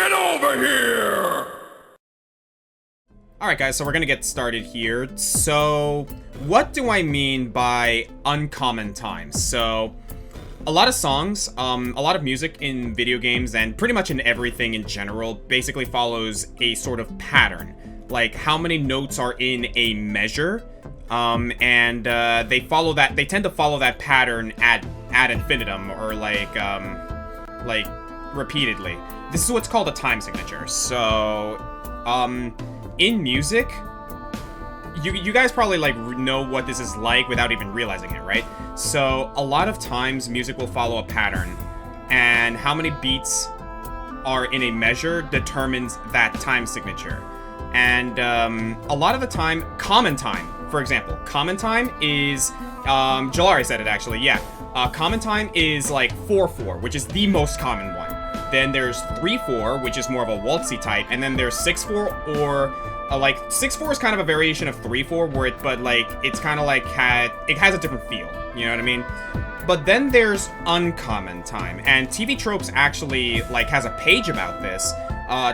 Get over here! Alright guys, so we're gonna get started here. So, what do I mean by uncommon time? So, a lot of songs, a lot of music in video games, and pretty much in everything in general, basically follows a sort of pattern. Like, how many notes are in a measure, and they tend to follow that pattern ad infinitum, or like repeatedly. This is what's called a time signature. So, in music, you guys probably like know what this is like without even realizing it, right? So a lot of times music will follow a pattern, and how many beats are in a measure determines that time signature. And a lot of the time, common time, for example, common time is Jalari said it actually, yeah. Common time is like 4/4, which is the most common one. Then there's 3/4, which is more of a waltzy type, and then there's 6/4, or like 6/4 is kind of a variation of 3/4, but like it's kind of like it has a different feel. You know what I mean? But then there's uncommon time, and TV Tropes actually like has a page about this,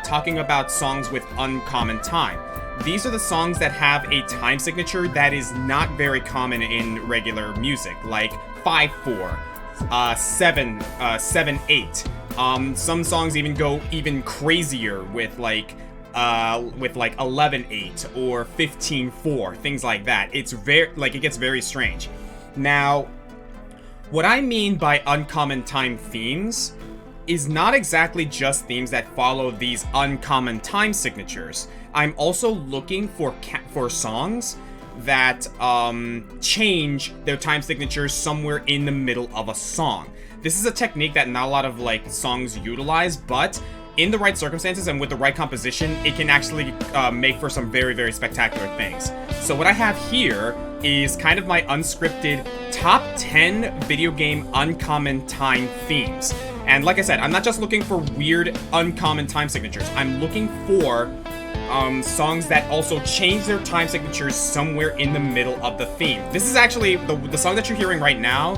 talking about songs with uncommon time. These are the songs that have a time signature that is not very common in regular music, like 5/4, 7/8. Some songs even go even crazier with like 11/8 or 15/4, things like that. It's very, like, it gets very strange. Now, what I mean by uncommon time themes is not exactly just themes that follow these uncommon time signatures. I'm also looking for songs that change their time signatures somewhere in the middle of a song. This is a technique that not a lot of like songs utilize, but in the right circumstances and with the right composition, it can actually make for some very, very spectacular things. So what I have here is kind of my unscripted top 10 video game uncommon time themes. And like I said, I'm not just looking for weird uncommon time signatures. I'm looking for songs that also change their time signatures somewhere in the middle of the theme. This is actually, the song that you're hearing right now,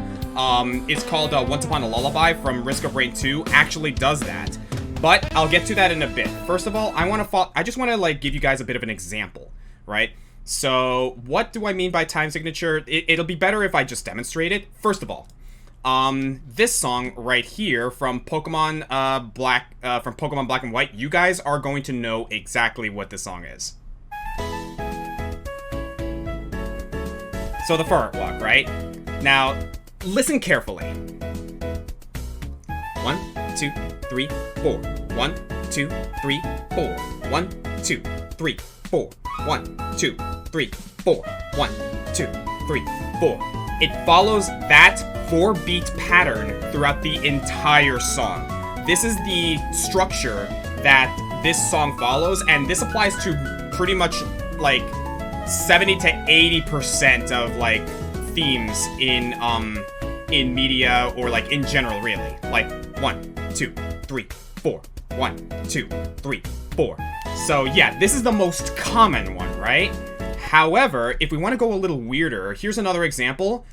it's called Once Upon a Lullaby from Risk of Rain 2, actually does that. But I'll get to that in a bit. First of all, I just want to like give you guys a bit of an example, right? So what do I mean by time signature? It'll be better if I just demonstrate it. First of all, this song right here from Pokemon Black and White, you guys are going to know exactly what this song is. So the Fur Walk, right? Now, listen carefully. 1, 2, 3, 4. 1, 2, 3, 4. 1, 2, 3, 4. 1, 2, 3, 4. 1, 2, 3, 4. It follows that 4-beat pattern throughout the entire song. This is the structure that this song follows, and this applies to pretty much like 70 to 80% of like themes in media, or like in general, really. Like 1, 2, 3, 4. 1, 2, 3, 4. So yeah, this is the most common one, right? However, if we want to go a little weirder, here's another example.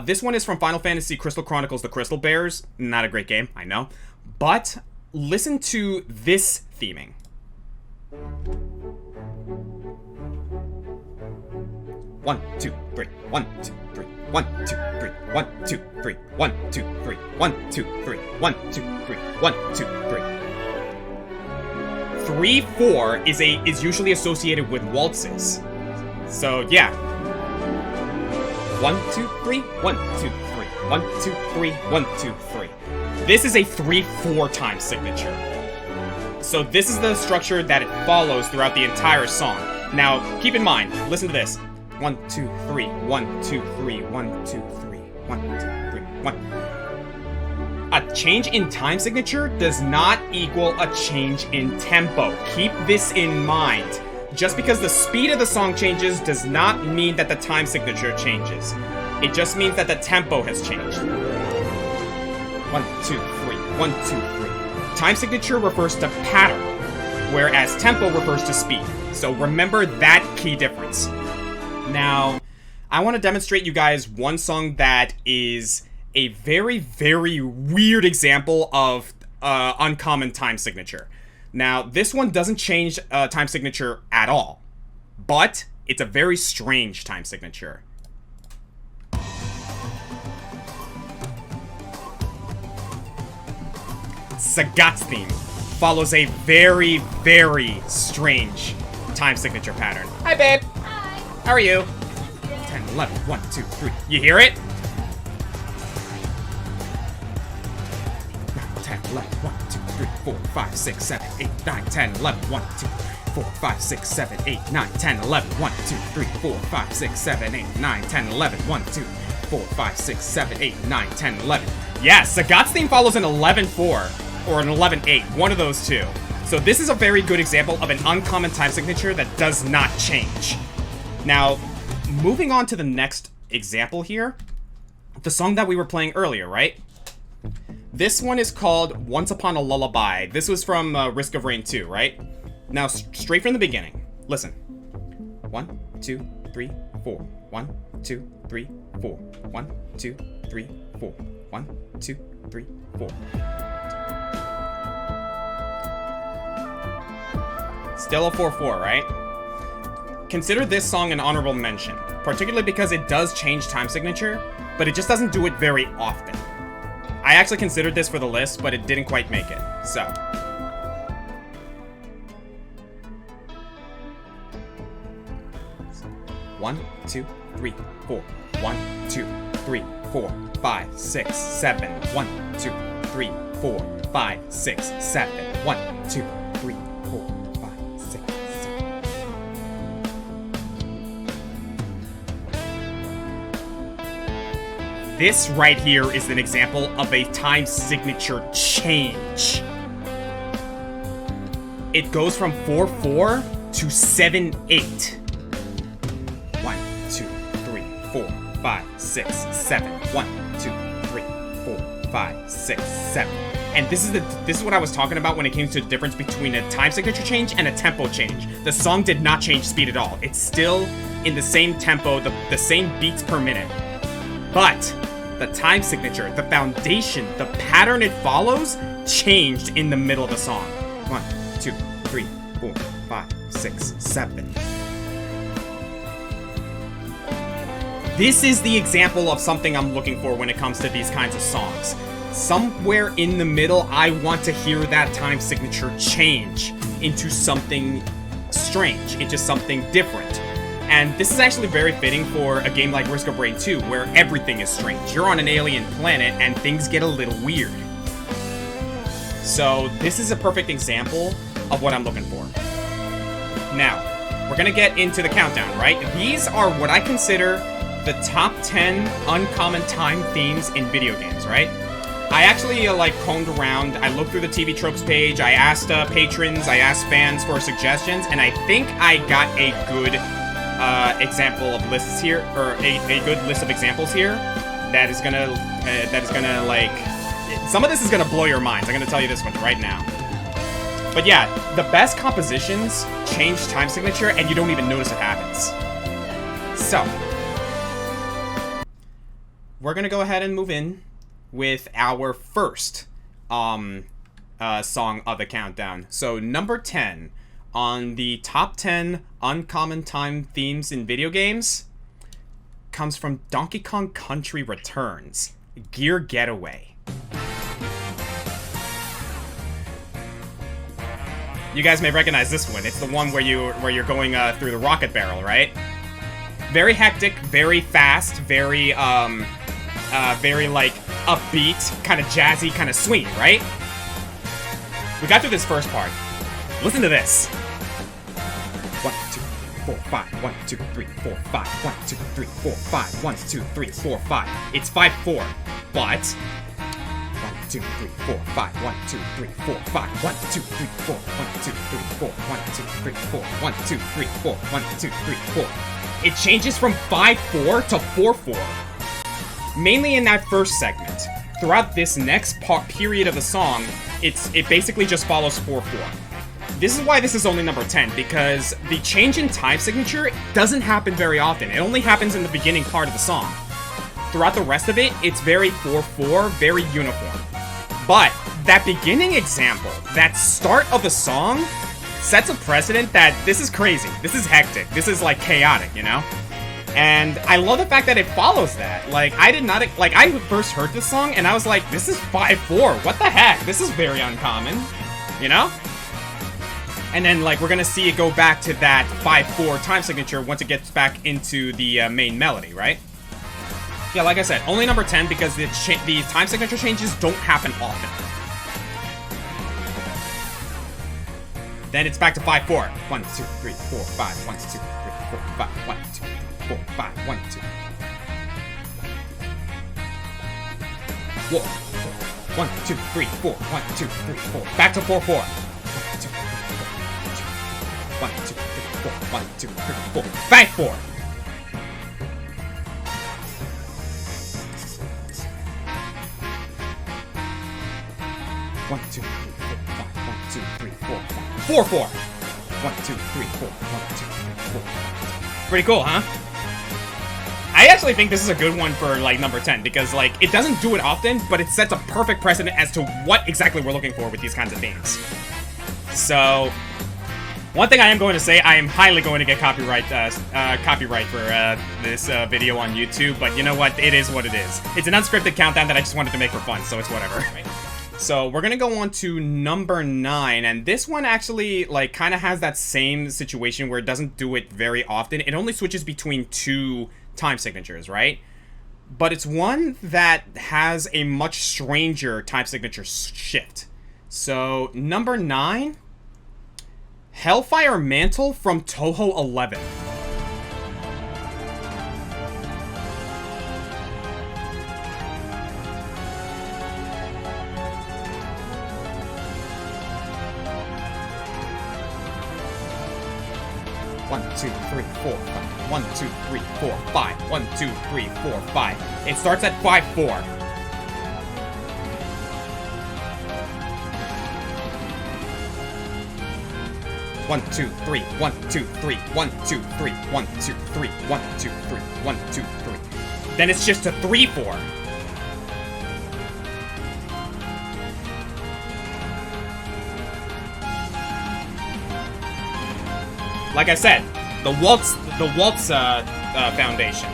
This one is from Final Fantasy Crystal Chronicles: The Crystal Bears. Not a great game, I know. But listen to this theming. 1, 2, 3, 1, 2, 3, 1, 2, 3, 1, 2, 3, 1, 2, 3, 1, 2, 3, 1, 2, 3, 1, 2, 3. 3/4 is usually associated with waltzes. So yeah. 1, 2, 3, 1, 2, 3, 1, 2, 3, 1, 2, 3. This is a 3/4 time signature. So this is the structure that it follows throughout the entire song. Now, keep in mind, listen to this. 1, 2, 3, 1, 2, 3, 1, 2, 3, 1, 2, 3, 1. A change in time signature does not equal a change in tempo. Keep this in mind. Just because the speed of the song changes does not mean that the time signature changes. It just means that the tempo has changed. 1, 2, 3, 1, 2, 3. Time signature refers to pattern, whereas tempo refers to speed. So remember that key difference. Now, I want to demonstrate you guys one song that is a very, very weird example of uncommon time signature. Now, this one doesn't change time signature at all, but it's a very strange time signature. Sagat's theme follows a very, very strange time signature pattern. Hi, babe. Hi. How are you? 10, 11, 1, 2, 3. You hear it? 10, 11, 1, 2, 3, 4, 5, 6, 7, 8, 9, 10, 11, 1, 2, 4, 5, 6, 7, 8, 9, 10, 11, 1, 2, 3, 4, 5, 6, 7, 8, 9, 10, 11, 1, 2, 4, 5, 6, 7, 8, 9, 10, 11. Yeah, Sagat's theme follows an 11-4 or an 11-8, one of those two. So this is a very good example of an uncommon time signature that does not change. Now, moving on to the next example here, the song that we were playing earlier, right? This one is called Once Upon a Lullaby. This was from Risk of Rain 2, right? Now, straight from the beginning, listen. 1, 2, 3, 4. 1, 2, 3, 4. 1, 2, 3, 4. 1, 2, 3, 4. Still a 4-4, right? Consider this song an honorable mention, particularly because it does change time signature, but it just doesn't do it very often. I actually considered this for the list, but it didn't quite make it, so. One, 2, 3, 4. 1, 2, 3, 4, 5, 6, 7. 1, 2, 3, 4, 5, 6, 7. 1, 2, 3, 4, 5, 6, 7. This right here is an example of a time signature change. It goes from 4-4 to 7-8. 1, 2, 3, 4, 5, 6, 7. 1, 2, 3, 4, 5, 6, 7. And this is what I was talking about when it came to the difference between a time signature change and a tempo change. The song did not change speed at all. It's still in the same tempo, the same beats per minute. But the time signature, the foundation, the pattern it follows changed in the middle of the song. 1, 2, 3, 4, 5, 6, 7. This is the example of something I'm looking for when it comes to these kinds of songs. Somewhere in the middle, I want to hear that time signature change into something strange, into something different. And this is actually very fitting for a game like Risk of Rain 2, where everything is strange. You're on an alien planet, and things get a little weird. So this is a perfect example of what I'm looking for. Now, we're gonna get into the countdown, right? These are what I consider the top 10 uncommon time themes in video games, right? I actually combed around, I looked through the TV Tropes page, I asked patrons, I asked fans for suggestions, and I think I got a good example of lists here, or a good list of examples here that is gonna like, some of this is gonna blow your minds. I'm gonna tell you this one right now. But yeah, the best compositions change time signature and you don't even notice it happens. So, we're gonna go ahead and move in with our first song of the countdown. So number 10 on the top 10 uncommon time themes in video games comes from Donkey Kong Country Returns, Gear Getaway. You guys may recognize this one. It's the one where you're going through the rocket barrel, right? Very hectic, very fast, very like upbeat, kind of jazzy, kind of swing, right? We got through this first part. Listen to this. 1, 2, 4, 5. 1, 2, 3, 4, 5. 1, 2, 3, 4, 5. 1, 2, 3, 4, 5. It's 5-4, but 1, 2, 3, 4, 5. 1, 2, 3, 4, 5. 1, 2, 3, 4. 1, 2, 3, 4. 1, 2, 3, 4. 1, 2, 3, 4. 1, 2, 3, 4. It changes from 5-4 to 4-4. Mainly in that first segment. Throughout this next period of the song, it basically just follows 4-4. This is why this is only number 10, because the change in time signature doesn't happen very often. It only happens in the beginning part of the song. Throughout the rest of it, it's very 4-4, very uniform. But that beginning example, that start of the song, sets a precedent that this is crazy. This is hectic. This is, like, chaotic, you know? And I love the fact that it follows that. Like, I did not, like, I first heard this song, and I was like, this is 5/4. What the heck? This is very uncommon, you know? And then, like, we're gonna see it go back to that 5/4 time signature once it gets back into the main melody, right? Yeah, like I said, only number 10 because the time signature changes don't happen often. Then it's back to 5/4. 1, 2, 3, 4, 5. 1, 2, 3, 4, 5. 1, 2, 3, 4, 5. 1, 2. 1, 2, 3, 4. 1, 2, 3, 4. Back to 4/4. 1, 2, 3, 4. 1, 2, 3, 4. 5/4. 1, 2, 3, 4, 5. 1, 2, 3, 4, 5. 4/4. 1, 2, 3, 4. 1, 2, 3, 4. Pretty cool, huh? I actually think this is a good one for, like, number 10, because, like, it doesn't do it often, but it sets a perfect precedent as to what exactly we're looking for with these kinds of themes. So, one thing I am going to say, I am highly going to get copyright for this video on YouTube, but you know what? It is what it is. It's an unscripted countdown that I just wanted to make for fun, so it's whatever. So we're gonna go on to number 9, and this one actually, like, kind of has that same situation where it doesn't do it very often. It only switches between 2 time signatures, right? But it's one that has a much stranger time signature shift. So, number 9, Hellfire Mantle from Touhou 11. One, 2, 3, 4, 5. 1, 2, 3, 4, 5. 1, 2, 3, 4, 5. It starts at 5/4. One, 2, 3, 1, 2, 3, 1, 2, 3, 1, 2, 3, 1, 2, 3, 1, 2, 3. Then it's just a 3/4. Like I said, the waltz foundation.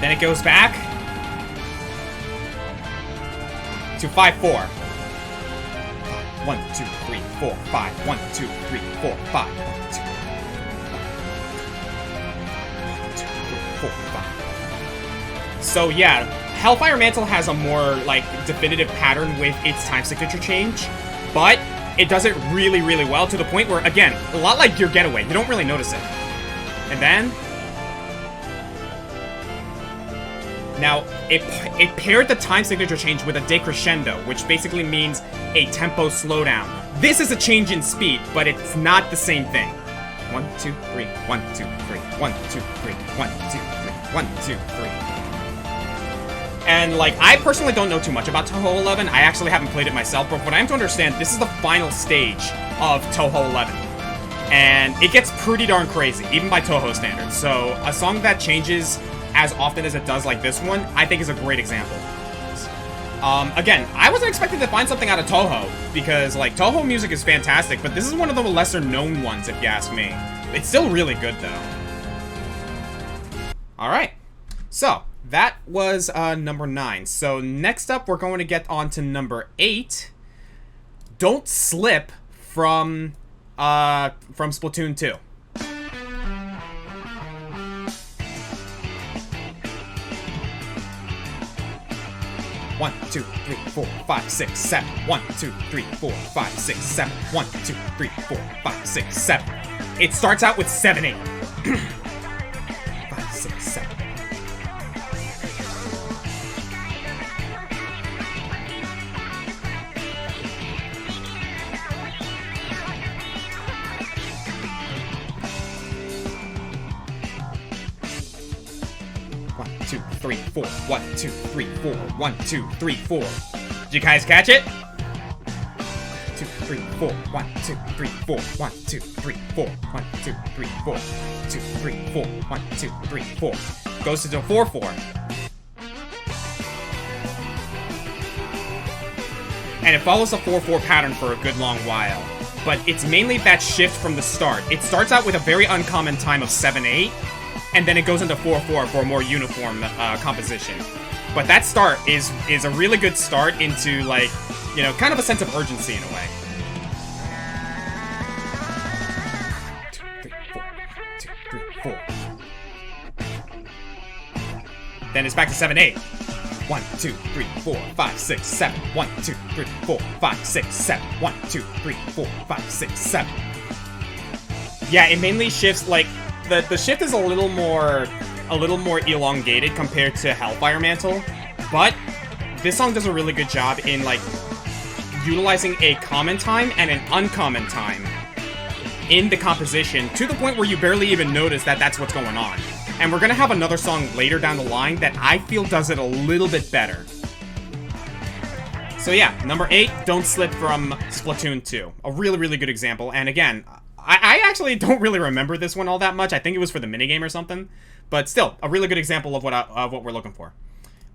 Then it goes back to 5/4. 1, 2, 3, 4, 5. 1, 2, 3, 4, 5. 1, 2, 3, 4, 5. So yeah. Hellfire Mantle has a more, like, definitive pattern with its time signature change, but it does it really, really well to the point where, again, a lot like Your Getaway, you don't really notice it. And then... Now, it paired the time signature change with a decrescendo, which basically means a tempo slowdown. This is a change in speed, but it's not the same thing. 1, 2, 3, 1, 2, 3, 1, 2, 3, 1, 2, 3, 1, 2, 3. And, like, I personally don't know too much about Touhou 11. I actually haven't played it myself, but what I am to understand, this is the final stage of Touhou 11. And it gets pretty darn crazy, even by Touhou standards. So, a song that changes as often as it does like this one, I think is a great example. Again, I wasn't expecting to find something out of Touhou, because, like, Touhou music is fantastic, but this is one of the lesser-known ones, if you ask me. It's still really good, though. Alright. So... that was number 9. So next up, we're going to get on to number 8. Don't Slip from Splatoon 2. One, 2, 3, 4, 5, 6, 7. 1, 2, 3, 4, 5, 6, 7. 1, 2, 3, 4, 5, 6, 7. It starts out with 7, 8. 5, 6, 7. 2, 3, 4. 1, 2, 3, 4. 1, 2, 3, 4. Did you guys catch it? 2, 3, 4. 1, 2, 3, 4. 1, 2, 3, 4. 1, 2, 3, 4. 2, 3, 4. 1, 2, 3, 4. goes into 4-4. And it follows a 4-4 pattern for a good long while. But it's mainly that shift from the start. It starts out with a very uncommon time of 7-8, and then it goes into 4-4 for a more uniform composition. But that start is a really good start into, like, you know, kind of a sense of urgency in a way. 2, 3, 4, 2, 3, 4. Then it's back to 7-8. 1, 2, 3, 4, 5, 6, 7. 1, 2, 3, 4, 5, 6, 7. 1, 2, 3, 4, 5, 6, 7. Yeah, it mainly shifts, like, the shift is a little more elongated compared to Hellfire Mantle, but this song does a really good job in, like, utilizing a common time and an uncommon time in the composition to the point where you barely even notice that that's what's going on. And we're gonna have another song later down the line that I feel does it a little bit better. So yeah, number 8, Don't Slip from Splatoon 2. A really, really good example. And again, I actually don't really remember this one all that much. I think it was for the minigame or something. But still, a really good example of what we're looking for.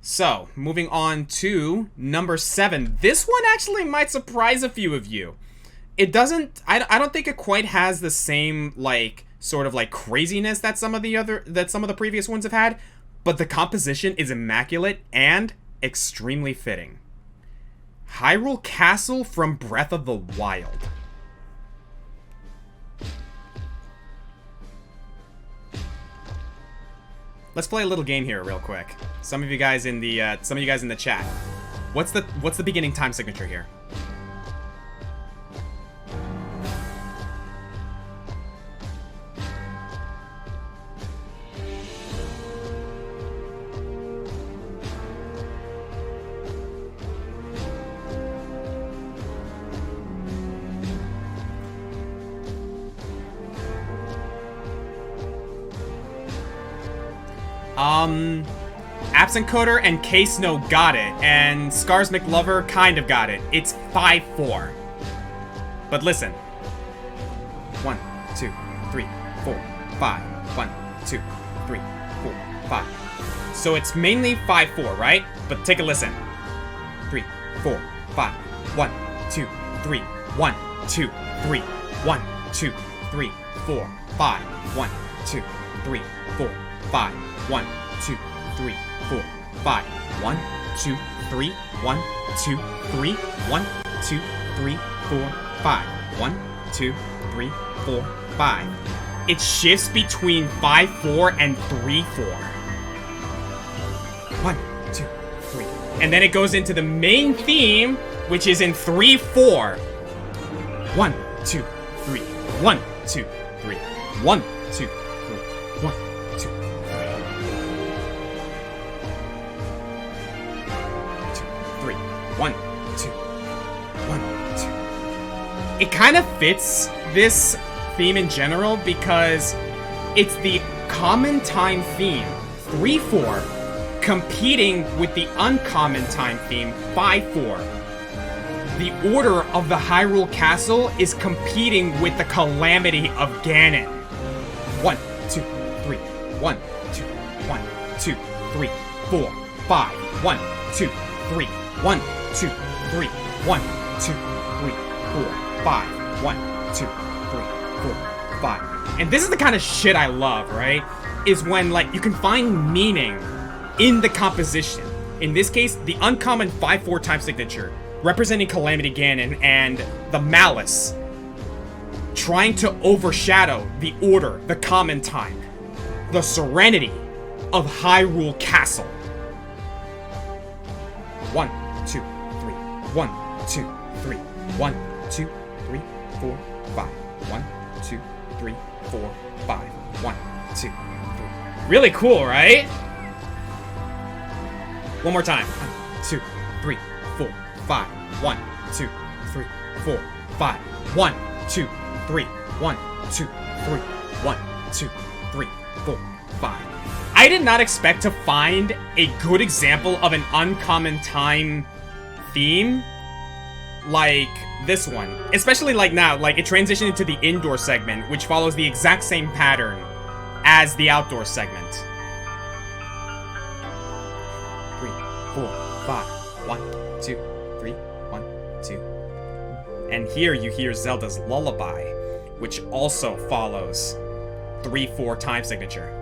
So, moving on to number 7. This one actually might surprise a few of you. It doesn't... I don't think it quite has the same, like, sort of, like, craziness that some of the previous ones have had. But the composition is immaculate and extremely fitting. Hyrule Castle from Breath of the Wild. Let's play a little game here real quick. Some of you guys in the chat. What's the beginning time signature here? Absent Coder and K-Snow got it, and Scars McLover kind of got it. It's 5-4. But listen. 1, 2, 3, 4, 5. 1, 2, 3, 4, 5. So it's mainly 5-4, right? But take a listen. 3, 4, 5. 1, 2, 3. 1, 2, 3. 1, 2, 3, 4, 5. 1, 2, 3, 4, 5. 1, 2, 3, 4, 5. 1, 2, 3. 1, 2, 3. 1, 2, 3, 4, 5. 1, 2, 3, 4, 5. It shifts between 5-4 and 3-4. 1, 2, 3. And then it goes into the main theme, which is in 3-4. 1, 2, 3. 1, 2, 3. 1, 2, 3. 1, 2, 3. 3. 1, 2. 1, 2. It kind of fits this theme in general because it's the common time theme, 3-4, competing with the uncommon time theme, 5-4. The order of the Hyrule Castle is competing with the calamity of Ganon. 1, 2, 3. 1, 2, 1, 2, 3, 4, 5. 1, 2, 3. 1, 2, 3. 1, 2, 3, 4, 5. 1, 2, 3, 4, 5. And this is the kind of shit I love, right? Is when, like, you can find meaning in the composition. In this case, the uncommon 5-4 time signature, representing Calamity Ganon and the Malice, trying to overshadow the order, the common time, the serenity of Hyrule Castle. 1, 2, 3. 1, 2, 3. 1, 2, 3, 4, 5. 1, 2, 3, 4, 5. 1, 2, 3. Really cool, right? One more time. 1, 2, 3, 4, 5. 1, 2, 3, 4, 5. 1, 2, 3. 1, 2, 3. 1, 2, 3, 4, 5. I did not expect to find a good example of an uncommon time theme like this one. Especially like now, like it transitioned into the indoor segment, which follows the exact same pattern as the outdoor segment. 4, 5. 1, 2, 3, 1, 2. And here you hear Zelda's lullaby, which also follows 3-4 time signature.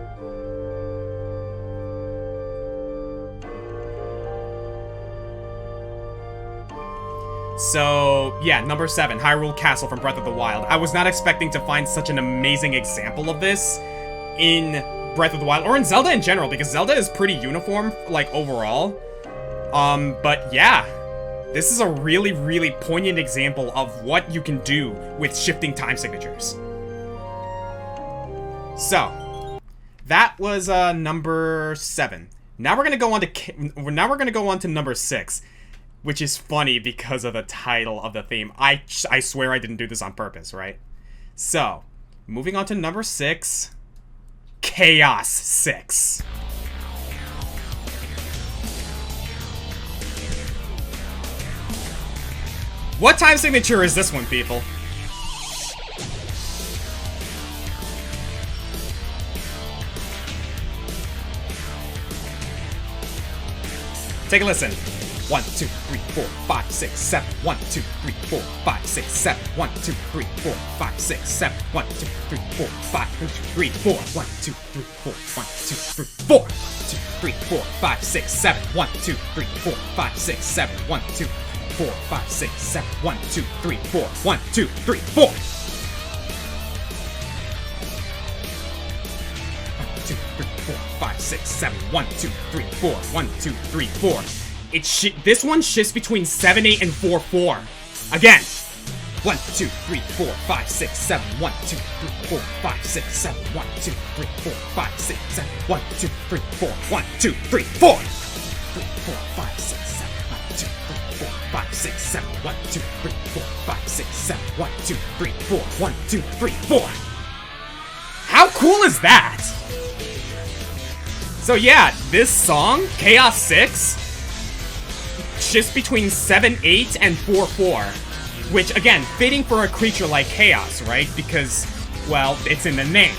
So, yeah, number 7, Hyrule Castle from Breath of the Wild. I was not expecting to find such an amazing example of this in Breath of the Wild, or in Zelda in general, because Zelda is pretty uniform, like, overall. But yeah, this is a really, really poignant example of what you can do with shifting time signatures. So, that was, number 7. Now we're gonna go on to number 6. Which is funny because of the title of the theme. I swear I didn't do this on purpose, right? So, moving on to number 6. Chaos 6. What time signature is this one, people? Take a listen. 1, 2, 3, 4, 5, 6, 7. 1, 2, 3, 4, 5, 6, 7. 1, 2, 3, 4, 5, 6, 7. 1, 2, 3, 4, 5, 3, 4. 1, 2, 3, 4, 1, 2, 3, 4. 1, 2, 3, 4, 5, 6, 7. 1, 2, 3, 4, 5, 6, 7. 1, 2, 4, 5, 6, 7. 1, 2, 3, 4. 1, 2, 3, 4. 1, 2, 3, 4, 5, 6, 7. 1, 2, 3, 4. 1, 2, 3, 4. This one shifts between 7, 8, and 4, 4. Again. 1, 2, 3, 4, 5, 6, 7. 1, 2, 3, 4, 5, 6, 7. 1, 2, 3, 4, 5, 6, 7. 1, 2, 3, 4. 1, 2, 3, 4. 3, 4, 5, 6, 7. 1, 2, 3, 4, 5, 6, 7. 1, 2, 3, 4, 5, 6, 7. 1, 2, 3, 4. 1, 2, 3, 4. How cool is that? So yeah, this song, Chaos 6, shifts between 7, 8, and 4, 4. Which, again, fitting for a creature like Chaos, right? Because, well, it's in the name.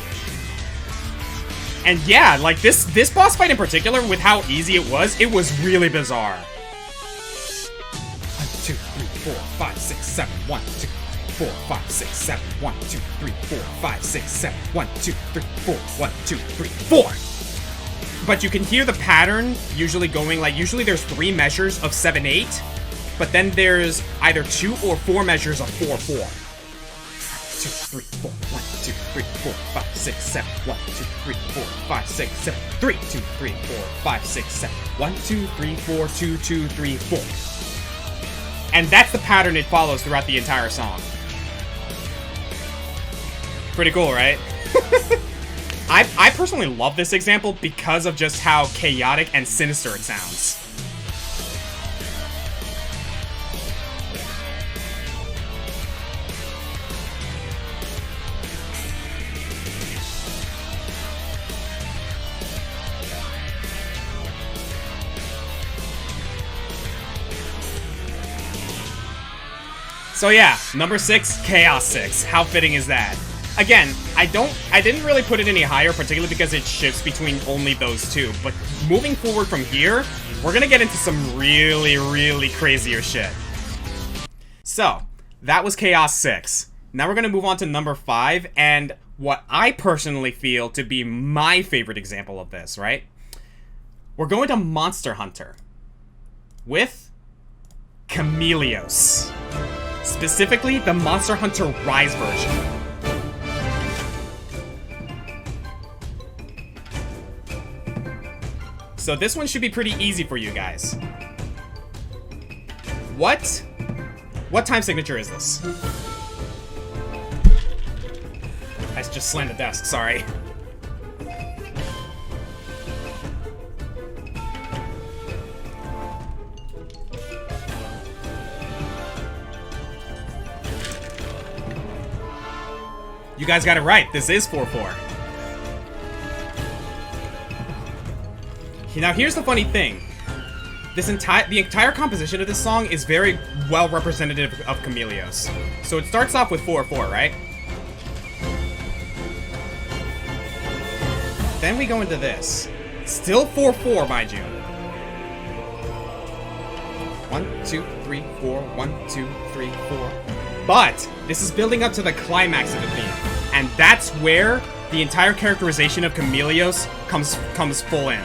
And yeah, like, this boss fight in particular, with how easy it was really bizarre. 1, 2, 3, 4, 5, 6, 7. 1, 2, 3, 4, 5, 6, 7. 1, 2, 3, 4, 5, 6, 7. 1, 2, 3, 4. 1, 2, 3, 4. But you can hear the pattern usually going, like, usually there's 3 measures of 7, 8, but then there's either 2 or 4 measures of 4, 4. 1, 2, 3, 4. 1, 2, 3, 4, 5, 6, 7. 1, 2, 3, 4, 5, 6, 7. 3, 2, 3, 4, 5, 6, 7. 1, 2, 3, 4, 2, 2, 3, 4. And that's the pattern it follows throughout the entire song. Pretty cool, right? I personally love this example because of just how chaotic and sinister it sounds. So yeah, number 6, Chaos 6. How fitting is that? Again, I didn't really put it any higher, particularly because it shifts between only those two, but moving forward from here, we're gonna get into some really, really crazier shit. So, that was Chaos 6. Now we're gonna move on to number 5, and what I personally feel to be my favorite example of this, right? We're going to Monster Hunter with Chameleos. Specifically, the Monster Hunter Rise version. So this one should be pretty easy for you guys. What time signature is this? I just slammed the desk, sorry. You guys got it right, this is 4-4. Now here's the funny thing. The entire composition of this song is very well representative of Chameleos. So it starts off with 4-4, right? Then we go into this. Still 4-4, mind you. 1, 2, 3, 4. 1, 2, 3, 4. But this is building up to the climax of the theme, and that's where the entire characterization of Chameleos comes full in.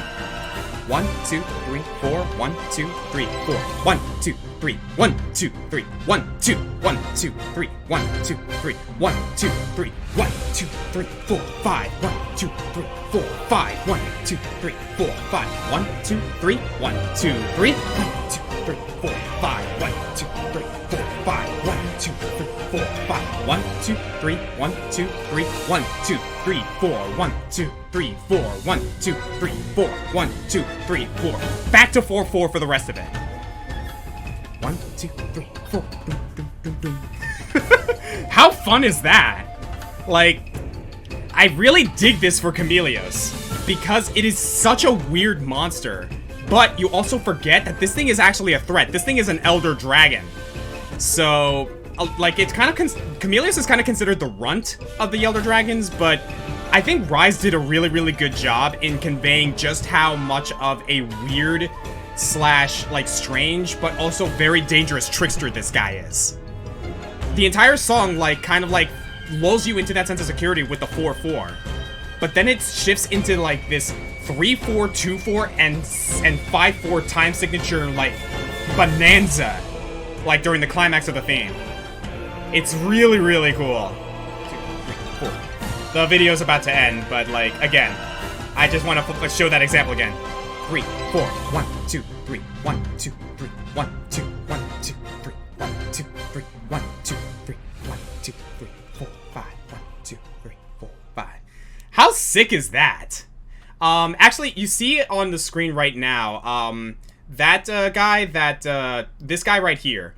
1, 2, 3, 4. 1, 2, 3, 4. 1, 2, 3. 1, 2, 3. 1, 2, 1, 2, 3. 1, 2, 3. 1, 2, 3. 1, 2, 3, 4, 5. 1, 2, 3, 4, 5. 1, 2, 3, 4, 5. 1, 2, 3. 1, 2, 3. 1, 2, 3, 4, 5. 1, 2, 3, 4, 5. 1, 2, 3, 4, 5. 1, 2, 3. 1, 2, 3. 1, 2, 3, 4. 1, 2, 3, 4. 1, 2, 3, 4. 1, 2, 3, 4. Back to 4/4 for the rest of it. 1, 2, 3, 4. Boom, boom, boom, boom. How fun is that? Like, I really dig this for Chameleos because it is such a weird monster. But you also forget that this thing is actually a threat. This thing is an elder dragon. So, like, it's kind of Chameleos is kind of considered the runt of the elder dragons, but I think Rise did a really, really good job in conveying just how much of a weird slash, like, strange, but also very dangerous trickster this guy is. The entire song, like, kind of, like, lulls you into that sense of security with the 4/4. But then it shifts into, like, this 3/4, 2/4, and 5/4 time signature, like, bonanza. Like, during the climax of the theme. It's really, really cool. 2, 3, 4. The video's about to end, but, like, again, I just want to show that example again. 3, 4, 1, 2, 3, 1, 2, 3, 1, 2, 1, 2, 3, 1, 2, 3, 1, 2, 3, 1, 2, 3, 4, 5, 1, 2, 3, 4, 5. How sick is that? Actually, you see it on the screen right now. This guy right here,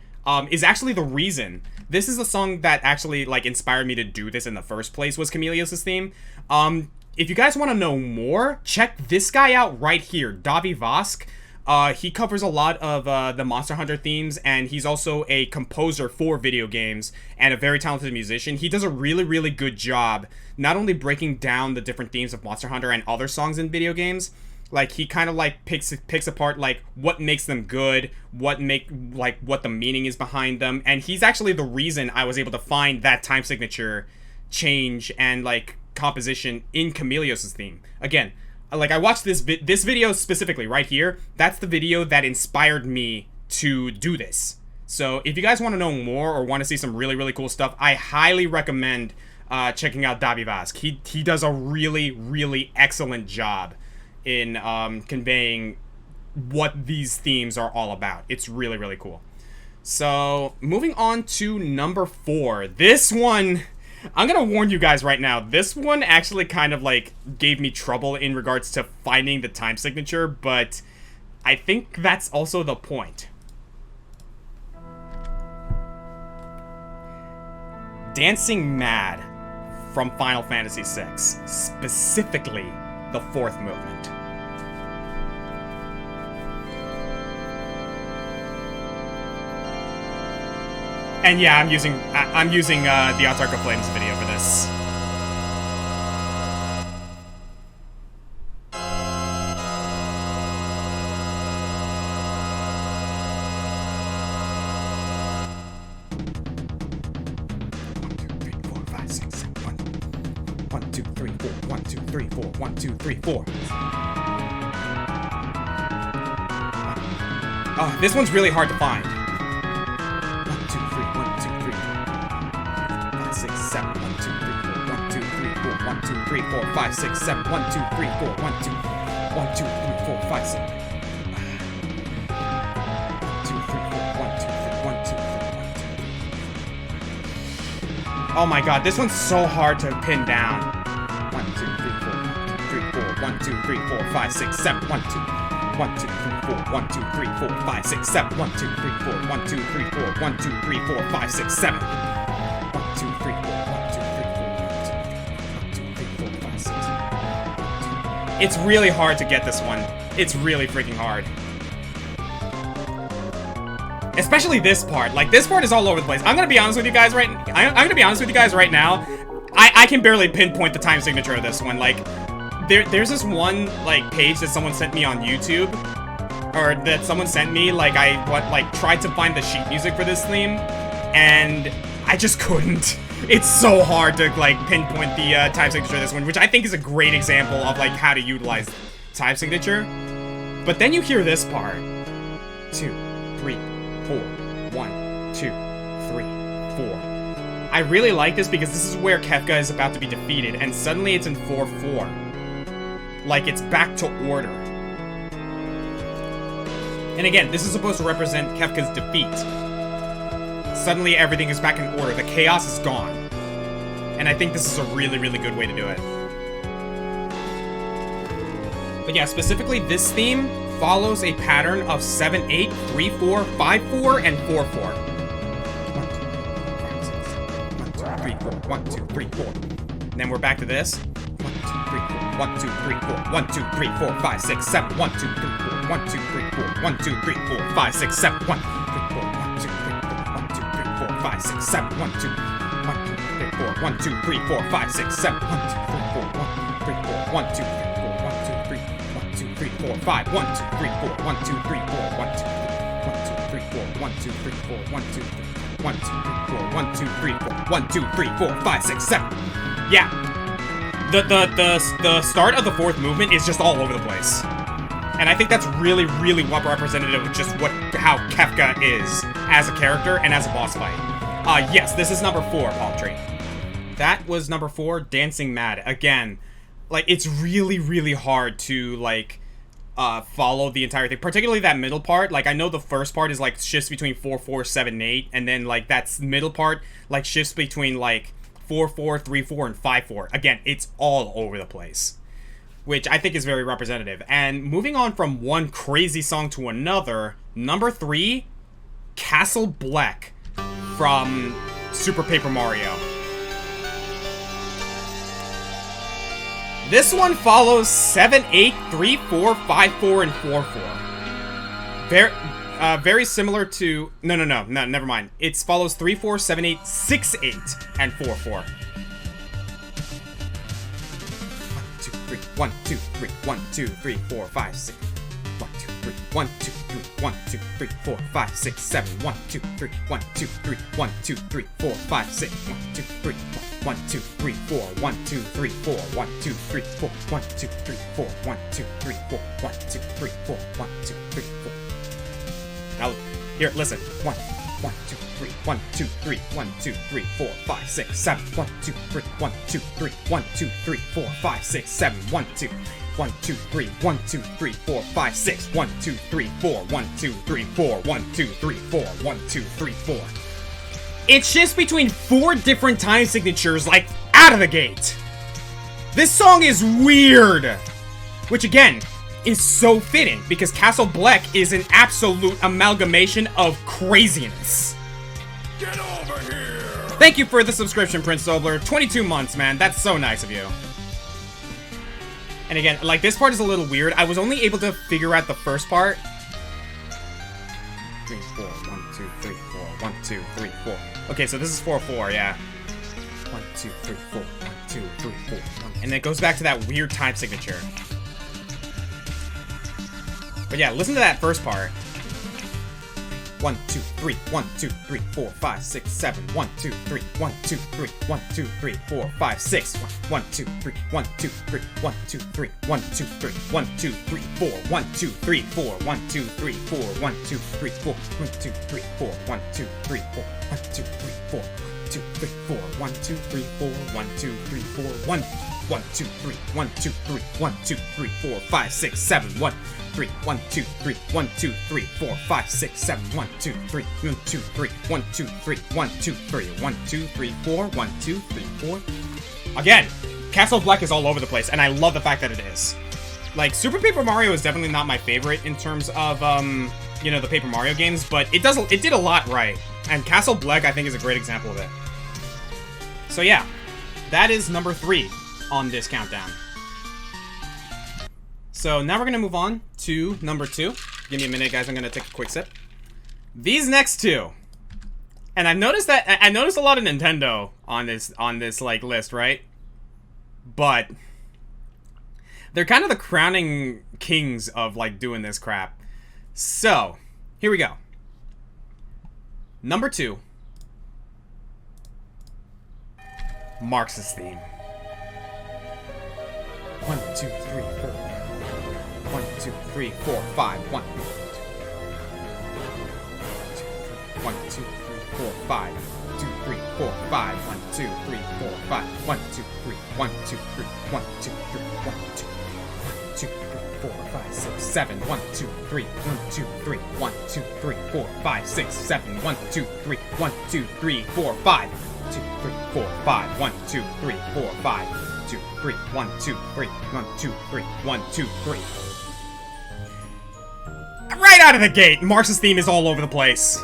is actually the reason. This is the song that actually, like, inspired me to do this in the first place, was Chameleos' theme. If you guys want to know more, check this guy out right here, Davi Vosk. He covers a lot of the Monster Hunter themes, and he's also a composer for video games and a very talented musician. He does a really, really good job not only breaking down the different themes of Monster Hunter and other songs in video games, like, he kind of, like, picks apart, like, what makes them good, what the meaning is behind them, and he's actually the reason I was able to find that time signature change and, like, composition in Chameleos' theme. Again, like, I watched this video specifically right here. That's the video that inspired me to do this. So if you guys want to know more or want to see some really, really cool stuff, I highly recommend checking out Davi Vosk. He does a really, really excellent job in conveying what these themes are all about. It's really, really cool. So moving on to number 4. This one, I'm gonna warn you guys right now, this one actually kind of, like, gave me trouble in regards to finding the time signature, but I think that's also the point. Dancing Mad from Final Fantasy VI, specifically the 4th movement. And yeah, I'm using the Autarka Flames video for this. One, two, three, four, 1, 2, 3, 4, 1, 2, 3, 4. Oh, this one's really hard to find. 1, 2, 3, 1, 2, 3, 5, 6, 7, 1, 2, 3, 4, 1, 2, 3, 4, 1, 2, 3, 4, 5, 6, 7, 1, 2, 3, 4, 1, 2, 1, 2, 3, 4, 5, 6. 1, 2, 3, 4, 1, 2, 3, 1, 2, 3, 1, 2. Oh my god, this one's so hard to pin down. 1, 2, 3, 4, 1, 2, 3, 4, 5, 6, 7, 1, 2. 1, 2, 3, 4, 1, 2, 3, 4, 5, 6, 7. 1, 2, 3, 4, 1, 2, 3, 4, 1, 2, 3, 4, 5, 6, 7. 1, 2, 3, 4, 1, 2, 3, 4, 1, 2, 3, 4, 5, 6. It's really hard to get this one. It's really freaking hard. Especially this part. Like, this part is all over the place. I'm gonna be honest with you guys right now. I can barely pinpoint the time signature of this one. Like, there's this one, like, page that someone sent me on YouTube, or that someone sent me, like, tried to find the sheet music for this theme, and I just couldn't. It's so hard to, like, pinpoint the time signature of this one, which I think is a great example of, like, how to utilize time signature. But then you hear this part. 2, 3, 4, 1, 2, 3, 4. I really like this because this is where Kefka is about to be defeated, and suddenly it's in 4-4. Like, it's back to order. And again, this is supposed to represent Kefka's defeat. Suddenly everything is back in order. The chaos is gone. And I think this is a really, really good way to do it. But yeah, specifically this theme follows a pattern of 7-8, 3-4, 5-4, and 4-4. 1, 2, 3, 4. And then we're back to this. 1, 2, 3, 4. 1, 2, 3, 4. 1, 2, 3, 4, 5, 6, 7. 1, 2, 3, 4. 1, 2, 3, 4. 1, 2, 3, 4, 5, 6, 7. 1, 2, 3, 4. 1, 2, 3, 4. 1, 2, 3, 4, 5, 6, 7. 1, 2, 3, 4. 1, 2, 3, 4, 5, 6, 7. 1, 2, 3, 4. 1, 3, 4. 1, 2, 3, 4. 1, 2, 3. 1, 2, 3, 4, 5. 1, 2, 3, 4. 1, 2, 3, 4. 1, 2, 3, 4. 1, 2, 3, 4. 1, 2, 3, 4. 1, 2, 3, 4. 1, 2, 3, 4. 1, 2, 3, 4, 5, 6, 7. Yeah. The start of the fourth movement is just all over the place. And I think that's really, really representative of just how Kefka is as a character and as a boss fight. Yes, this is number 4, Palm Tree. That was number 4, Dancing Mad. Again, like, it's really, really hard to, like, follow the entire thing. Particularly that middle part. Like, I know the first part is, like, shifts between 4-4, 7-8. And then, like, that middle part, like, shifts between, like, 4-4, 3-4, and 5-4. Again, it's all over the place. Which I think is very representative. And moving on from one crazy song to another, number 3, Castle Black from Super Paper Mario. This one follows 7-8, 3-4, 5-4, and 4-4. Very similar to... No, never mind. It follows 3-4, 7-8, 6-8, and 4-4. 1, 2, 3, 1, 2, 3, 4, 5, 6. 1, 2, 3, 1, 2, 3, 1, 2, 3, 4, 5, 6, 7. 1, 2, 3, 1, 2, 3, 1, 2, 3, 4, 5, 6. 1, 2, 3, 1, 2, 3, 4. 1, 2, 3, 4. 1, 2, 3, 4. 1, 2, 3, 4. 1, 2, 3, 4. 1, 2, 3, 4. 1, 2, 3, 4. Now, here, listen. 1, 2, 3, 1, 2, 3, 1, 2, 3, 4, 5, 6, 7. 1, 2, 3, 1, 2, 3, 1, 2, 3, 4, 5, 6, 7. 1, 2, 1, 2, 3, 1, 2, 3, 4, 5, 6. 1, 2, 3, 4, 1, 2, 3, 4, 1, 2, 3, 4, 1, 2, 3, 4. It shifts between 4 different time signatures, like, out of the gate. This song is weird. Which, again, is so fitting, because Castle Black is an absolute amalgamation of craziness. Get over here! Thank you for the subscription, Prince Sobler. 22 months, man. That's so nice of you. And again, like, this part is a little weird. I was only able to figure out the first part. 3, 4, 1, 2, 3, 4, 1, 2, 3, 4. Okay, so this is 4-4, yeah. 1, 2, 3, 4, 1, 2, 3, 4, 1. And then it goes back to that weird time signature. But yeah, listen to that first part. 1, 2, 3, 1, 2, 3, 4, 5, 6, 7. 1, 2, 3, 1, 2, 3, 1, 2, 3, 4, 5, 6. 1, 2, 3, 1, 2, 3, 1, 2, 3, 1, 2, 3, 1, 2, 3, 4, 1, 2, 3, 4, 1, 2, 3, 4, 1, 2, 3, 4, 1, 2, 3, 4, 1, 2, 3, 4, 1, 2, 3, 4, 2, 3, 4, 1, 2, 3, 4, 1, 2, 3, 4, 1, 1, 2, 3, 1, 2, 3, 1, 2, 3, 4, 5, 6, 7, 1, 3, 1, 2, 3, 1, 2, 3, 4, 5, 6, 7, 1, 2, 3, 1, 2, 3, 1, 2, 3, 1, 2, 3, 1, 2, 3, 4, 1, 2, 3, 4. Again, Castle Black is all over the place, and I love the fact that it is. Like, Super Paper Mario is definitely not my favorite in terms of, you know, the Paper Mario games, but it did a lot right. And Castle Black, I think, is a great example of it. So yeah, that is number 3 on this countdown. So now we're going to move on to number 2. Give me a minute, guys. I'm going to take a quick sip. These next 2. And I've noticed that I noticed a lot of Nintendo on this like list, right? But they're kind of the crowning kings of like doing this crap. So, here we go. Number 2. Marx's theme. 1, 2, 3, 4. 1, 2, 3, 4, 5. 1, 2, 3, 4, 5. 2, 3, 4, 5. 1, 2, 3, 4, 5. 1, 2, 3, 1, 2, 3, 1, 2, 3, 1, 2, 3, 4, 5, 6, 7. 1, 2, 3, 1, 2, 3, 1, 2, 3, 4, 5, 6, 7. 1, 2, 3, 1, 2, 3, 4, 5. 2, 3, 4, 5. 1, 2, 3, 4, 5. 2, 3, 1, 2, 3, 1, 2, 3, 1, 2, 3. Right out of the gate, Marx's theme is all over the place.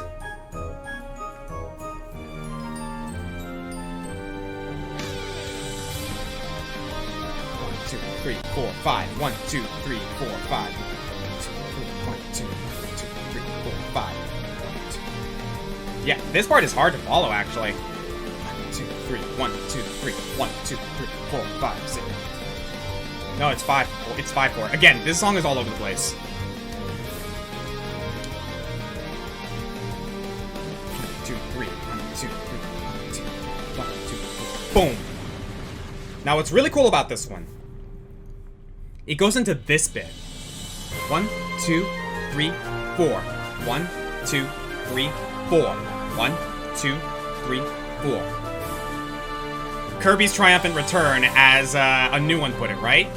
3, 4, 5. 1, 2, 3, 4, 5. 1, 2, 3, 4, 5. Yeah, this part is hard to follow, actually. 1, 2, 3, 1, 2, 3, 1, 2, 3, 4, 5, 6. No, it's 5. It's 5, 4. Again, this song is all over the place. 1, 2, 3, 1, 2, 3, 1, 2, 1, 2, 3. Boom! Now, what's really cool about this one, it goes into this bit. 1, 2, 3, 4. 1, 2, 3, 4. 1, 2, 3, 4. Kirby's Triumphant Return, as a new one put it, right?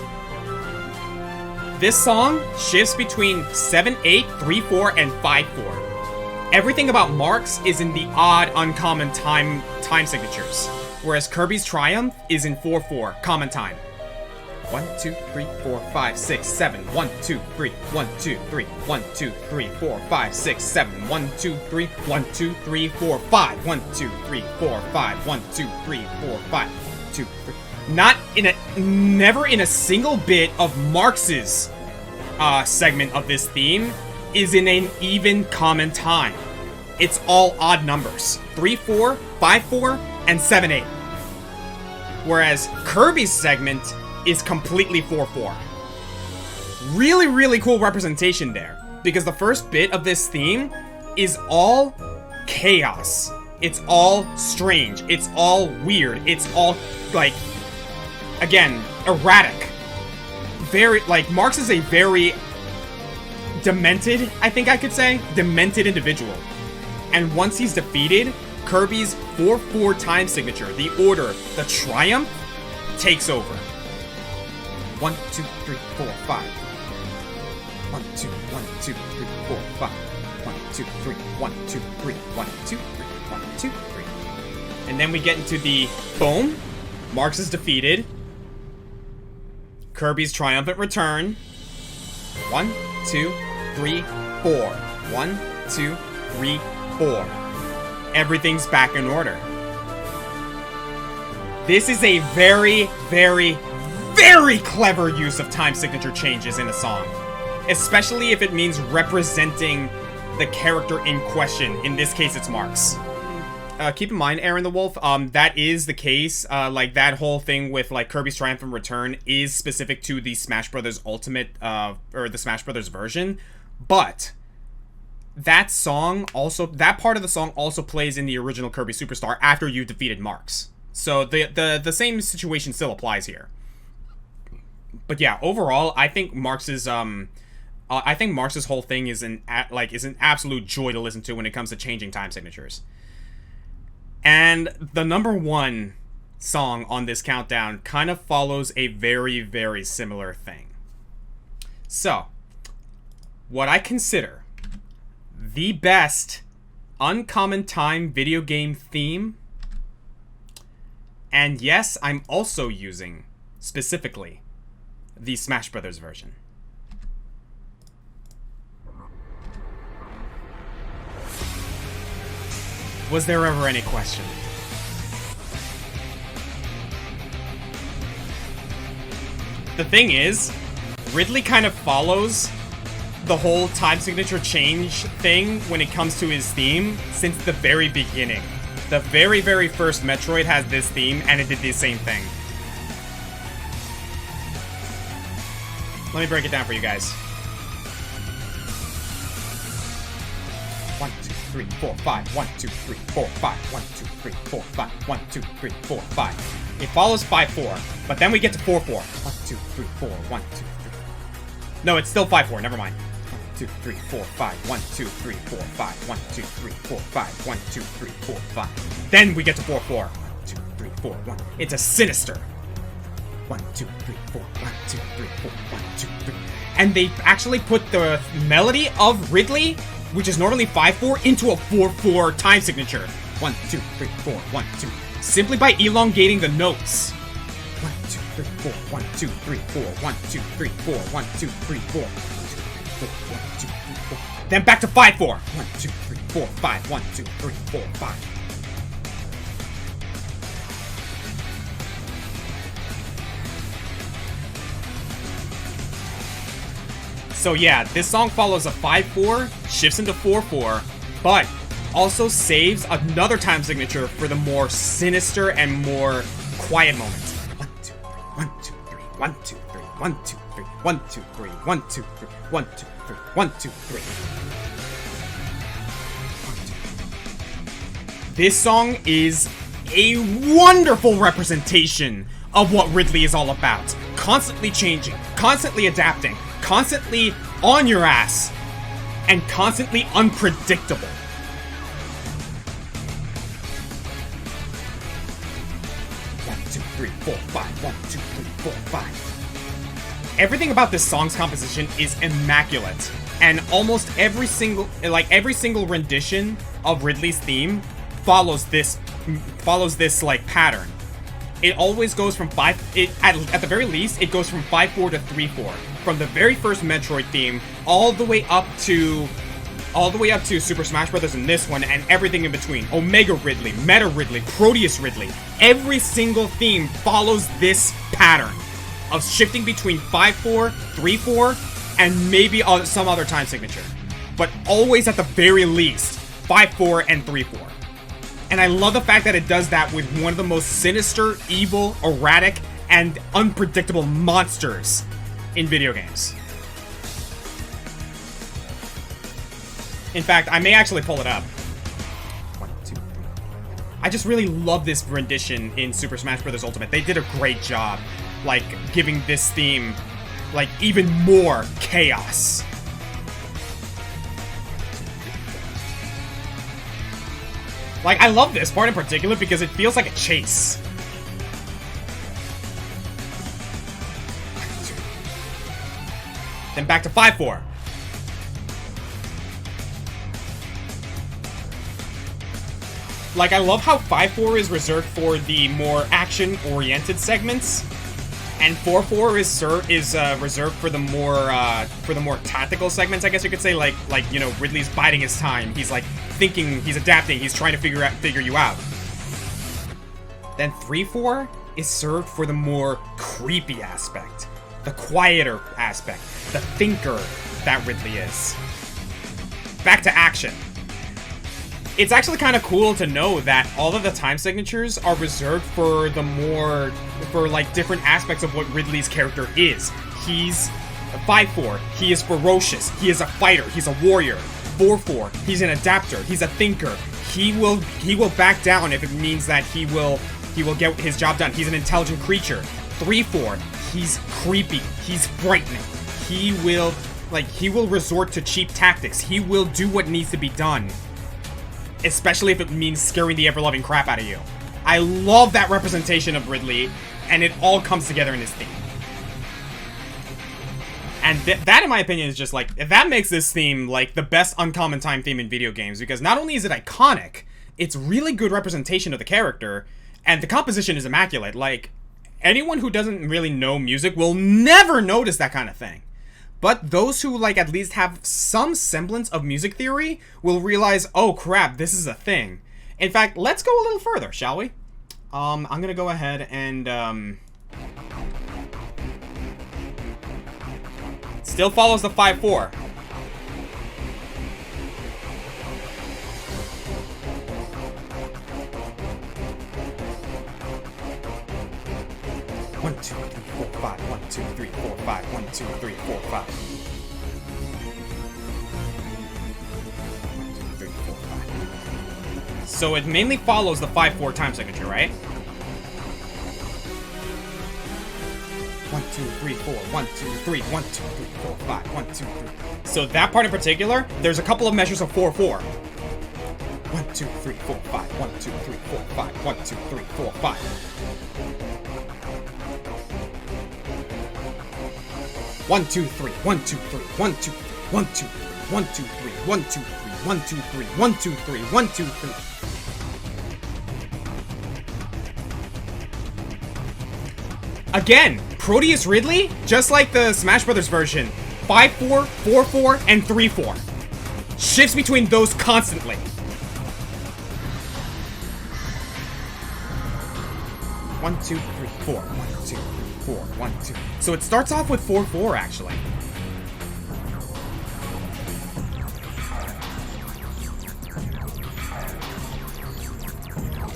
This song shifts between 7/8, 3/4, and 5/4. Everything about Marx is in the odd, uncommon time signatures, whereas Kirby's Triumph is in 4/4, common time. 1, 2, 3, 4, 5, 6, 7. 1, 2, 3, 1, 2, 3, 1, 2, 3, 4, 5, 6, 7. 1, 2, 3, 1, 2, 3, 4, 5. 1, 2, 3, 4, 5. 1, 2, 3, 4, 5. 2, 3. Never in a single bit of Marx's segment of this theme is in an even common time. It's all odd numbers. 3/4, 5/4, and 7/8. Whereas Kirby's segment is completely 4/4. Really, really cool representation there. Because the first bit of this theme is all chaos. It's all strange. It's all weird. It's all, like, again, erratic. Very, like, Marx is a very demented, I think I could say, demented individual. And once he's defeated, Kirby's 4/4 time signature, the order, the triumph, takes over. 1, 2, 3, 4, 5. 1, 2, 1, 2, 3, 4, 5. 1, 2, 3, 1, 2, 3, 1, 2, 3, 1, 2, 3. And then we get into the boom. Marx is defeated. Kirby's Triumphant Return. 1, 2, 3, 4. 1, 2, 3, 4. Everything's back in order. This is a very, very, very clever use of time signature changes in a song. Especially if it means representing the character in question. In this case, it's Marx. Keep in mind, Aaron the Wolf, that is the case. Like, that whole thing with, like, Kirby's Triumphant Return is specific to the Smash Brothers Ultimate, or the Smash Brothers version. But that song also, that part of the song also plays in the original Kirby Superstar after you defeated Marx. So the same situation still applies here. But yeah, overall, I think Marx's whole thing is an absolute joy to listen to when it comes to changing time signatures. And the number 1 song on this countdown kind of follows a very, very similar thing. So, what I consider the best uncommon time video game theme, and yes, I'm also using, specifically, the Smash Brothers version. Was there ever any question? The thing is, Ridley kind of follows the whole time signature change thing when it comes to his theme since the very beginning. The very, very first Metroid has this theme, and it did the same thing. Let me break it down for you guys. 1, 2, 3, 4, 5. 1, 2, 3, 4, 5. 1, 2, 3, 4, 5. 1, 2, 3, 4, 5. It follows 5-4, but then we get to 4-4. 1, 2, 3, 4. 1, 2, 3. No, it's still 5-4. Never mind. 1, 2, 3, 4, 5. 1, 2, 3, 4, 5. 1, 2, 3, 4, 5. 1, 2, 3, 4, 5. Then we get to 4-4. 1, 2, 3, 4, 1. It's a sinister. 1, 2, 3, 4. 1, 2, 3, 4. 1, 2, 3. And they actually put the melody of Ridley, which is normally 5-4, into a 4-4 time signature. 1, 2, 3, 4. 1, 2. Simply by elongating the notes. 1, 2, 3, 4. 1, 2, 3, 4. 1, 2, 3, 4. 1, 2, 3, 4. 1, 2, 3, 4. Then back to 5-4. 1, 2, 3, 4, 5. 1, 2, 3, 4, 5. So yeah, this song follows a 5-4, shifts into 4-4, but also saves another time signature for the more sinister and more quiet moments. 1, 2, 3, 1, 2, 3, 1, 2, 3, 1, 2, 3, 1, 2, 3, 1, 2, 3, 1, 2, 3, 1, 2, 3. This song is a wonderful representation of what Ridley is all about. Constantly changing, constantly adapting, constantly on your ass, and constantly unpredictable. One, two, three, four, five. 1, 2, 3, 4, 5. Everything about this song's composition is immaculate, and almost every single rendition of Ridley's theme follows this like pattern. It always goes from at the very least, it goes from 5-4 to 3-4. From the very first Metroid theme all the way up to Super Smash Bros. In this one, and everything in between. Omega Ridley, Meta Ridley, Proteus Ridley. Every single theme follows this pattern of shifting between 5-4, 3-4, and maybe some other time signature. But always at the very least, 5-4 and 3-4. And I love the fact that it does that with one of the most sinister, evil, erratic, and unpredictable monsters in video games. In fact, I may actually pull it up. 1, 2, 3. I just really love this rendition in Super Smash Bros. Ultimate. They did a great job, like, giving this theme, like, even more chaos. Like, I love this part in particular because it feels like a chase. Then back to 5-4. Like, I love how 5-4 is reserved for the more action-oriented segments, and 4-4 is reserved for the more tactical segments, I guess you could say. Like you know, Ridley's biding his time. He's like thinking, he's adapting, he's trying to figure you out. Then 3-4 is served for the more creepy aspect, the quieter aspect, the thinker that Ridley is. Back to action. It's actually kind of cool to know that all of the time signatures are reserved for like different aspects of what Ridley's character is. He's a 5-4, he is ferocious, he is a fighter, he's a warrior. 4-4, he's an adapter, he's a thinker. He will back down if it means that he will get his job done. He's an intelligent creature. 3-4, he's creepy, he's frightening. He will resort to cheap tactics. He will do what needs to be done, especially if it means scaring the ever-loving crap out of you. I love that representation of Ridley, and it all comes together in his theme. And that, in my opinion, is just like, that makes this theme like the best uncommon time theme in video games, because not only is it iconic, it's really good representation of the character, and the composition is immaculate. Like, anyone who doesn't really know music will never notice that kind of thing. But those who, like, at least have some semblance of music theory will realize, oh crap, this is a thing. In fact, let's go a little further, shall we? I'm gonna go ahead and, still follows the 5-4. One, 2, 3, 4, 5. 1, 2, 3, 4, 5. 1, 2, 3, 4, 5. 1, 2, 3, So it mainly follows the 5-4 time signature, right? 1, 2, 3, 4, 1, 2, 3, 1, 2, 3, 4, 5, 1, 2, 3. So that part in particular, there's a couple of measures of 4-4. 1, 2, 3, 4, 5, 1, 2, 3, 4, 5, 1, 2, 3, 4, 5. 1, 2, 3, 1, 2, 3, 1, 2, 3, 1, 2, 3, 1, 2, 3, 1, 2, 3, 1, 2, 3, 1, 2, 3, 1, 2, 3. Again, Proteus Ridley, just like the Smash Brothers version, 5-4, 4-4, and 3-4. Shifts between those constantly. 1, 2, 3, 4, 1, 2, 3, 4, 1, 2. So it starts off with 4-4, actually.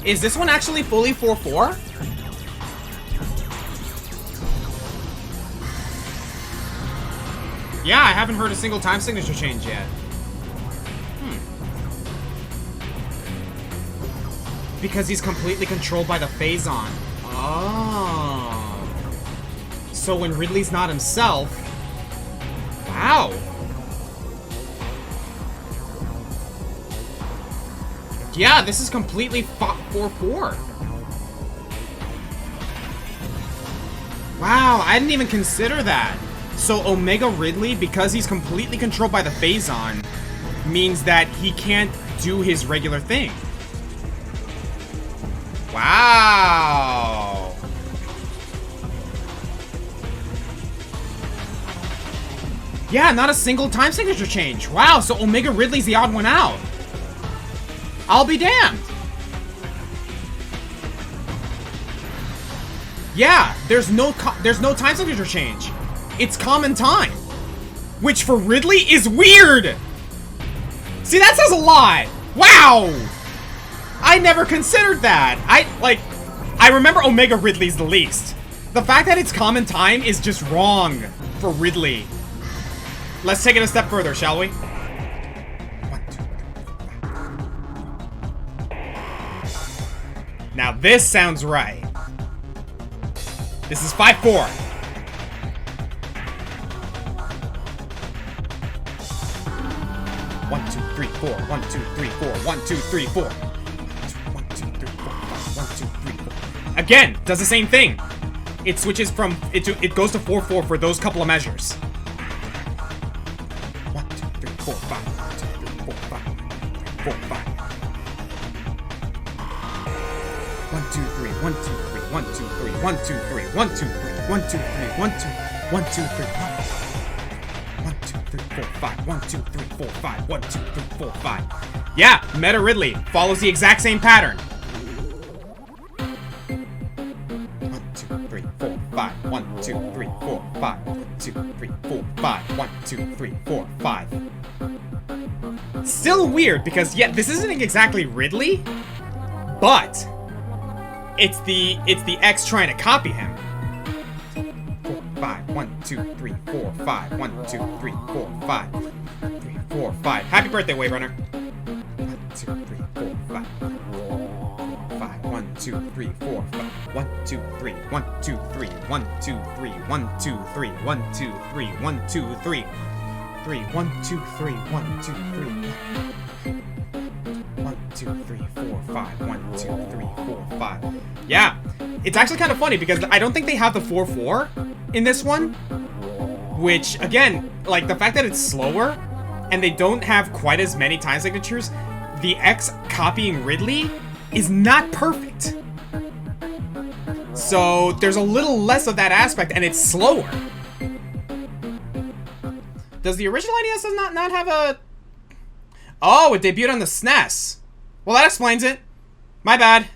Is this one actually fully 4-4? Yeah, I haven't heard a single time signature change yet. Because he's completely controlled by the Phazon. Oh. So when Ridley's not himself... Wow. Yeah, this is completely 4-4. Wow, I didn't even consider that. So Omega Ridley, because he's completely controlled by the Phazon, means that he can't do his regular thing. Wow. Yeah, not a single time signature change. Wow, so Omega Ridley's the odd one out. I'll be damned. Yeah, there's no time signature change. It's common time, which for Ridley is weird. See, that says a lot. Wow. I never considered that. I remember Omega Ridley's the least. The fact that it's common time is just wrong for Ridley. Let's take it a step further, shall we? 1, 2, 3, 4. Now this sounds right. This is 5-4. 1, 2, 3, 4. 1, 2, 3, 4. 1, 2, 3, 4. 1, 2, 3, 4. 1, 2, 3, 4. Again, does the same thing. It switches from it goes to 4-4 for those couple of measures. 1, 2, 3, 4, 5. 1, 2, 3, 4, 5. 4, 5. 1, 2, 3. 1, 2, 3. 1, 2, 3. 1, 2, 3. 1, 2, 3. 1, 2, 3. 1, 2. 1, 2, 3. 1, 2, 3, 4, 5. 1, 2, 3, 4, 5. 1, 2, 3, 4, 5. Yeah, Meta Ridley follows the exact same pattern. 1, 2, 3, 4, 5. 1, 2, 3, 4, 5. 1, 2, 3, 4, 5. 1, 2, 3, 4, 5. Still weird because, yeah, this isn't exactly Ridley, but it's the X trying to copy him. 4, 5. 1, 2, 3, 4, 5. 1, 2, 3, 4, 5. 3, 4, 5. Happy birthday, Wave Runner. 1, 2, 3, 4, 5. 5. 1, 2, 3, 4, 5. 1, 2, 3. 1, 2, 3. 1, 2, 3. 1, 2, 3. 1, 2, 3. 1, 2, 3. 3. 1, 2, 3. 1, 2, 3. 1, 2, 3, 4, 5. 1, 2, 3, 4, 5. Yeah, it's actually kind of funny because I don't think they have the 4-4 in this one. Which, again, like the fact that it's slower and they don't have quite as many time signatures, the X copying Ridley is not perfect. So there's a little less of that aspect and it's slower. Does the original NES not have a... Oh, it debuted on the SNES. Well, that explains it. My bad.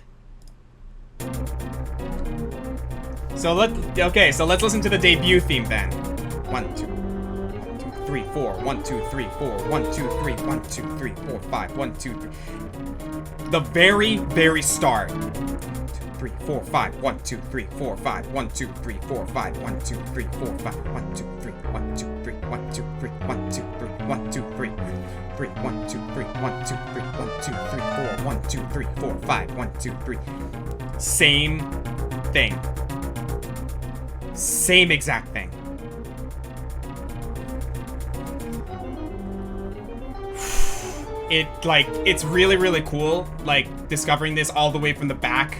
So let's listen to the debut theme then. 1, 2, 3, 4. 1, 2, 3, 4. 1, 2, 3. 1, 2, 3, 4, 5. 1, 2, 3. The very, very start. 1, 2, 3, 4, 5. 1, 2, 3, 4, 5. 1, 2, 3, 4, 5. 1, 2, 3, 4, 5. 1, 2, 3. 1, 2, 3. 1, 2, 3, 1, 2, 3, 1, 2, 3, 3, 1, 2, 3, 1, 2, 3, 1, 2, 3, 4, 1, 2, 3, 4, 5, 1, 2, 3. Same thing. Same exact thing. It's really, really cool, like, discovering this all the way from the back,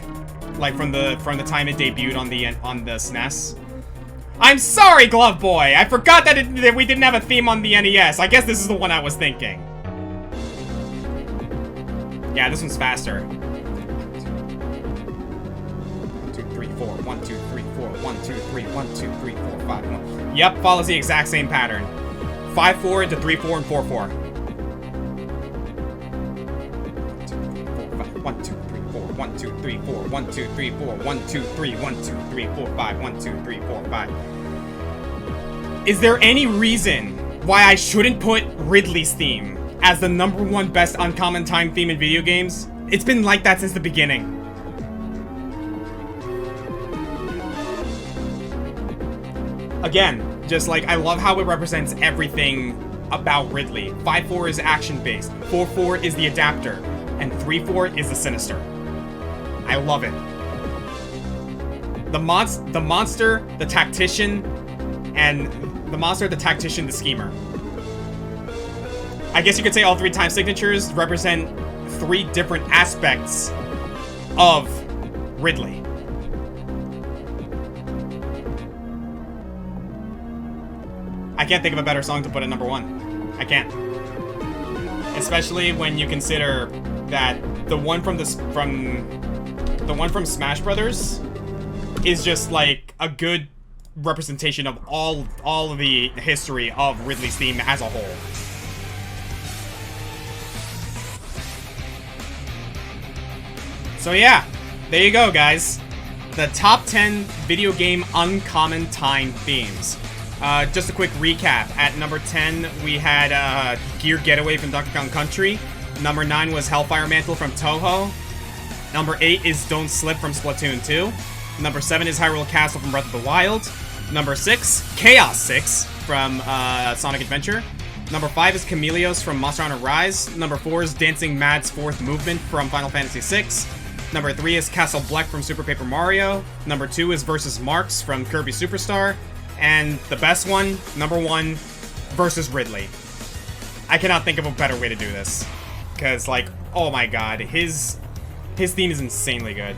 like, from the time it debuted on the SNES. I'm sorry, Glove Boy! I forgot that we didn't have a theme on the NES. I guess this is the one I was thinking. Yeah, this one's faster. 1, 2, 3, 4, 1, 2, 3, 4, 1, 2, 3, 1, 2, 3, 4, 5, 1. Yep, follows the exact same pattern. 5-4 into 3-4 and 4-4. 1, 2, 3, 4, 1, 2, 3, 4, 1, 2, 3, 4, 1, 2, 3, 1, 2, 3, 4, 5, 1, 2, 3, 4, 5. Is there any reason why I shouldn't put Ridley's theme as the #1 best uncommon time theme in video games? It's been like that since the beginning. Again, just like, I love how it represents everything about Ridley. 5-4 is action-based, 4-4 is the adapter, and 3-4 is the sinister. I love it. The monster, the tactician, and the schemer. I guess you could say all 3 time signatures represent 3 different aspects of Ridley. I can't think of a better song to put at #1. I can't. Especially when you consider that the one from Smash Brothers is just like a good representation of all of the history of Ridley's theme as a whole. So yeah, there you go, guys. The top 10 video game uncommon time themes. Just a quick recap. At number 10, we had Gear Getaway from Donkey Kong Country. Number 9 was Hellfire Mantle from Touhou. Number 8 is Don't Slip from Splatoon 2. Number 7 is Hyrule Castle from Breath of the Wild. Number 6, Chaos 6 from Sonic Adventure. Number 5 is Chameleos from Monster Hunter Rise. Number 4 is Dancing Mad's 4th Movement from Final Fantasy VI. Number 3 is Castle Black from Super Paper Mario. Number 2 is Versus Marx from Kirby Superstar. And the best one, number 1, Versus Ridley. I cannot think of a better way to do this. Because, like, oh my god, his theme is insanely good.